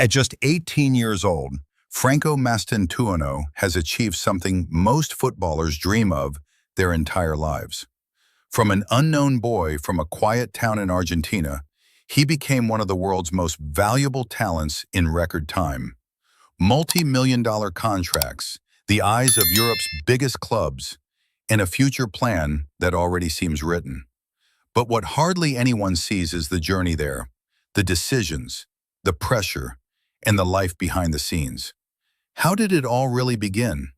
At just 18 years old, Franco Mastantuono has achieved something most footballers dream of their entire lives. From an unknown boy from a quiet town in Argentina, he became one of the world's most valuable talents in record time. Multi-million-dollar contracts, the eyes of Europe's biggest clubs, and a future plan that already seems written. But what hardly anyone sees is the journey there, the decisions, the pressure, and the life behind the scenes. How did it all really begin?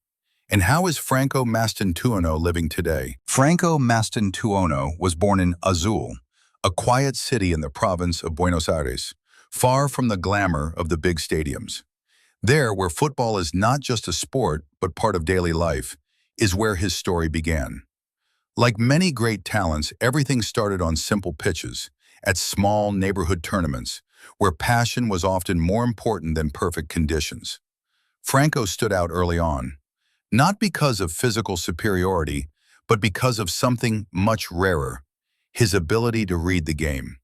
And how is Franco Mastantuono living today? Franco Mastantuono was born in Azul, a quiet city in the province of Buenos Aires, far from the glamour of the big stadiums. There, where football is not just a sport but part of daily life, is where his story began. Like many great talents, everything started on simple pitches, at small neighborhood tournaments, where passion was often more important than perfect conditions. Franco stood out early on, not because of physical superiority, but because of something much rarer, his ability to read the game.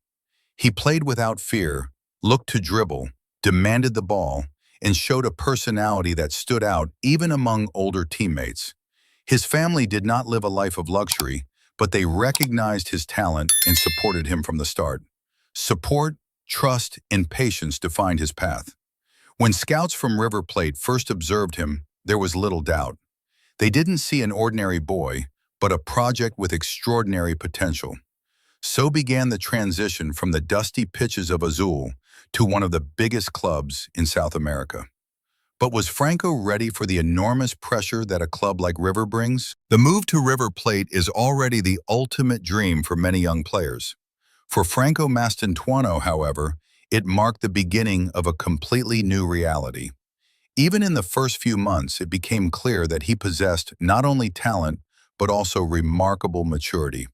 He played without fear, looked to dribble, demanded the ball, and showed a personality that stood out even among older teammates. His family did not live a life of luxury, but they recognized his talent and supported him from the start. Support, trust, and patience defined his path. When scouts from River Plate first observed him, there was little doubt. They didn't see an ordinary boy, but a project with extraordinary potential. So began the transition from the dusty pitches of Azul to one of the biggest clubs in South America. But was Franco ready for the enormous pressure that a club like River brings? The move to River Plate is already the ultimate dream for many young players. For Franco Mastantuono, however, it marked the beginning of a completely new reality. Even in the first few months, it became clear that he possessed not only talent, but also remarkable maturity.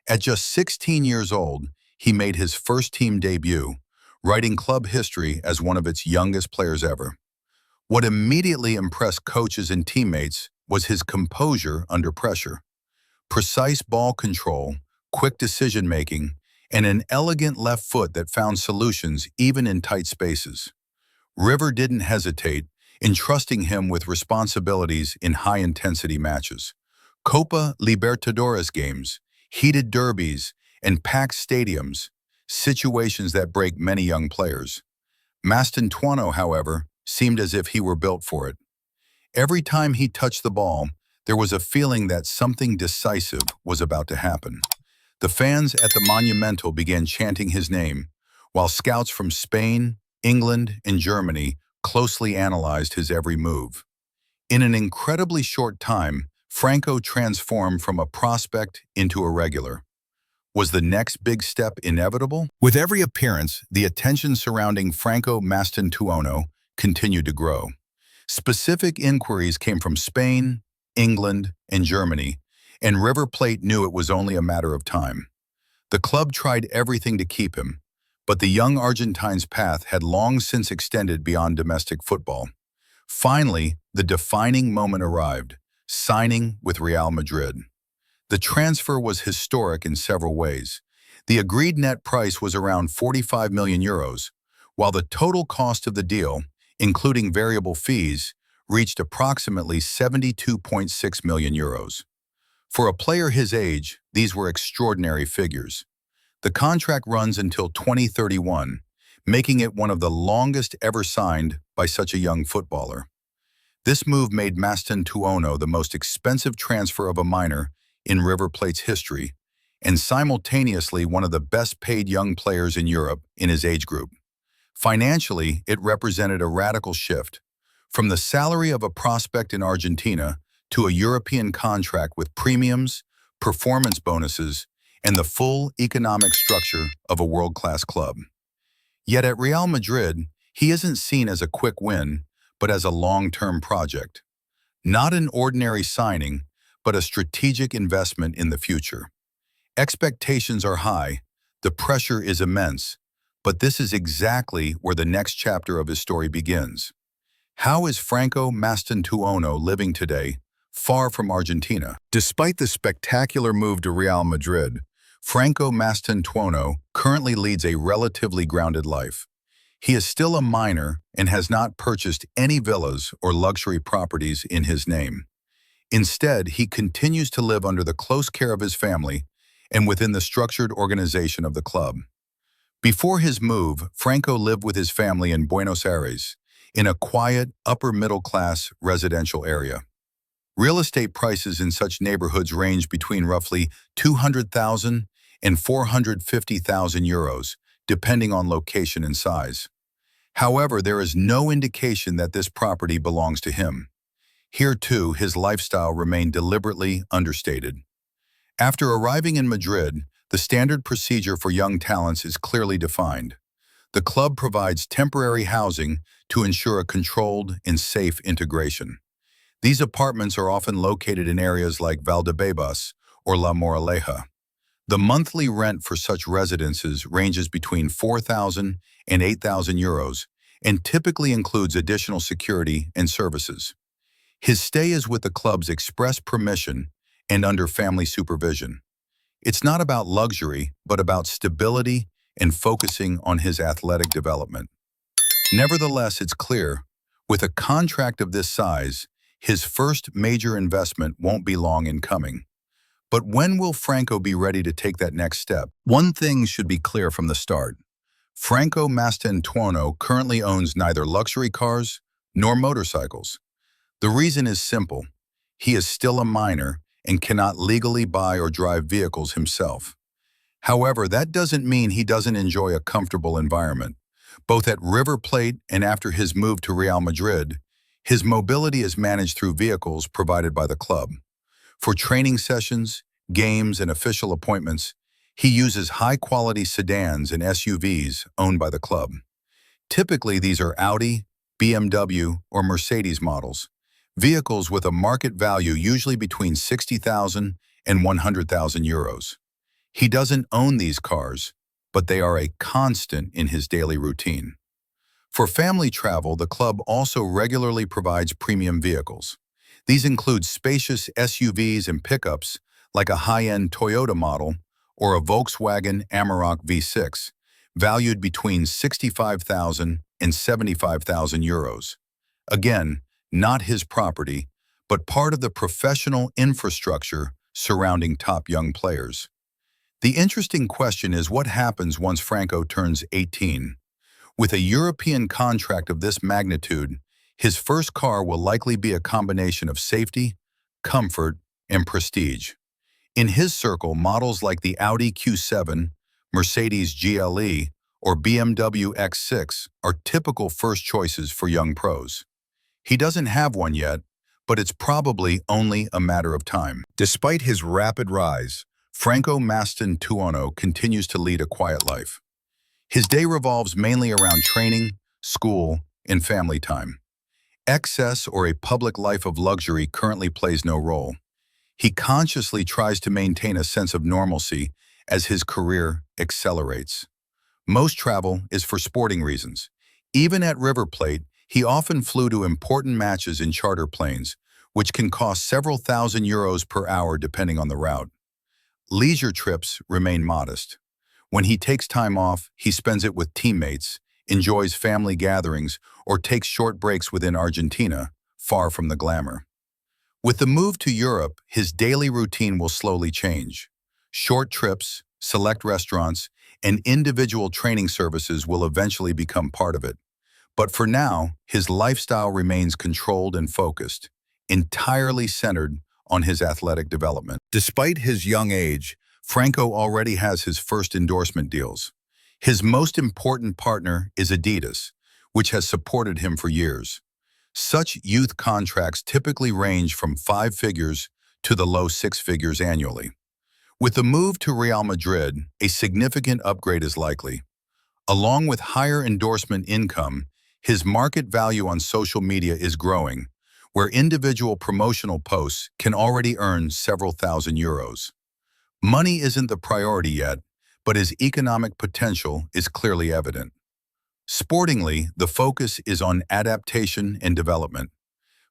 At just 16 years old, he made his first team debut, writing club history as one of its youngest players ever. What immediately impressed coaches and teammates was his composure under pressure. Precise ball control, quick decision-making, and an elegant left foot that found solutions even in tight spaces. River didn't hesitate, entrusting him with responsibilities in high-intensity matches. Copa Libertadores games, heated derbies, and packed stadiums, situations that break many young players. Mastantuono, however, seemed as if he were built for it. Every time he touched the ball, there was a feeling that something decisive was about to happen. The fans at the Monumental began chanting his name, while scouts from Spain, England, and Germany closely analyzed his every move. In an incredibly short time, Franco transformed from a prospect into a regular. Was the next big step inevitable? With every appearance, the attention surrounding Franco Mastantuono continued to grow. Specific inquiries came from Spain, England, and Germany, and River Plate knew it was only a matter of time. The club tried everything to keep him, but the young Argentine's path had long since extended beyond domestic football. Finally, the defining moment arrived, signing with Real Madrid. The transfer was historic in several ways. The agreed net price was around 45 million euros, while the total cost of the deal, including variable fees, reached approximately 72.6 million euros. For a player his age, these were extraordinary figures. The contract runs until 2031, making it one of the longest ever signed by such a young footballer. This move made Mastantuono the most expensive transfer of a minor in River Plate's history, and simultaneously one of the best-paid young players in Europe in his age group. Financially, it represented a radical shift, from the salary of a prospect in Argentina to a European contract with premiums, performance bonuses, and the full economic structure of a world-class club. Yet at Real Madrid, he isn't seen as a quick win, but as a long-term project. Not an ordinary signing, but a strategic investment in the future. Expectations are high, the pressure is immense, but this is exactly where the next chapter of his story begins. How is Franco Mastantuono living today, far from Argentina? Despite the spectacular move to Real Madrid, Franco Mastantuono currently leads a relatively grounded life. He is still a minor and has not purchased any villas or luxury properties in his name. Instead, he continues to live under the close care of his family and within the structured organization of the club. Before his move, Franco lived with his family in Buenos Aires, in a quiet, upper-middle-class residential area. Real estate prices in such neighborhoods range between roughly 200,000 and 450,000 euros, depending on location and size. However, there is no indication that this property belongs to him. Here, too, his lifestyle remained deliberately understated. After arriving in Madrid, the standard procedure for young talents is clearly defined. The club provides temporary housing to ensure a controlled and safe integration. These apartments are often located in areas like Valdebebas or La Moraleja. The monthly rent for such residences ranges between 4,000 and 8,000 euros and typically includes additional security and services. His stay is with the club's express permission and under family supervision. It's not about luxury, but about stability and focusing on his athletic development. Nevertheless, it's clear, with a contract of this size, his first major investment won't be long in coming. But when will Franco be ready to take that next step? One thing should be clear from the start. Franco Mastantuono currently owns neither luxury cars nor motorcycles. The reason is simple. He is still a minor and cannot legally buy or drive vehicles himself. However, that doesn't mean he doesn't enjoy a comfortable environment. Both at River Plate and after his move to Real Madrid, his mobility is managed through vehicles provided by the club. For training sessions, games, and official appointments, he uses high-quality sedans and SUVs owned by the club. Typically, these are Audi, BMW, or Mercedes models, vehicles with a market value usually between 60,000 and 100,000 euros. He doesn't own these cars, but they are a constant in his daily routine. For family travel, the club also regularly provides premium vehicles. These include spacious SUVs and pickups like a high-end Toyota model or a Volkswagen Amarok V6, valued between 65,000 and 75,000 euros. Again, not his property, but part of the professional infrastructure surrounding top young players. The interesting question is what happens once Franco turns 18. With a European contract of this magnitude, his first car will likely be a combination of safety, comfort, and prestige. In his circle, models like the Audi Q7, Mercedes GLE, or BMW X6 are typical first choices for young pros. He doesn't have one yet, but it's probably only a matter of time. Despite his rapid rise, Franco Mastantuono continues to lead a quiet life. His day revolves mainly around training, school, and family time. Excess or a public life of luxury currently plays no role. He consciously tries to maintain a sense of normalcy as his career accelerates. Most travel is for sporting reasons. Even at River Plate, he often flew to important matches in charter planes, which can cost several thousand euros per hour depending on the route. Leisure trips remain modest. When he takes time off, he spends it with teammates, enjoys family gatherings, or takes short breaks within Argentina, far from the glamour. With the move to Europe, his daily routine will slowly change. Short trips, select restaurants, and individual training services will eventually become part of it. But for now, his lifestyle remains controlled and focused, entirely centered on his athletic development. Despite his young age, Franco already has his first endorsement deals. His most important partner is Adidas, which has supported him for years. Such youth contracts typically range from 5 figures to the low 6 figures annually. With the move to Real Madrid, a significant upgrade is likely. Along with higher endorsement income, his market value on social media is growing, where individual promotional posts can already earn several thousand euros. Money isn't the priority yet, but his economic potential is clearly evident. Sportingly, the focus is on adaptation and development.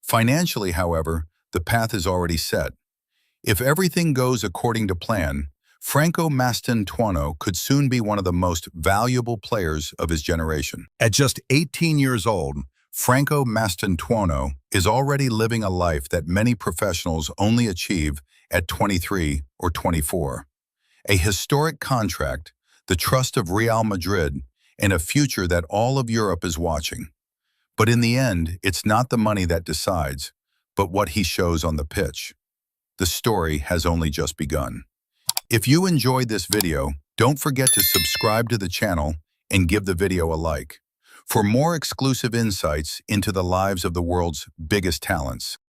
Financially, however, the path is already set. If everything goes according to plan, Franco Mastantuono could soon be one of the most valuable players of his generation. At just 18 years old, Franco Mastantuono is already living a life that many professionals only achieve at 23 or 24. A historic contract, the trust of Real Madrid, and a future that all of Europe is watching. But in the end, it's not the money that decides, but what he shows on the pitch. The story has only just begun. If you enjoyed this video, don't forget to subscribe to the channel and give the video a like for more exclusive insights into the lives of the world's biggest talents.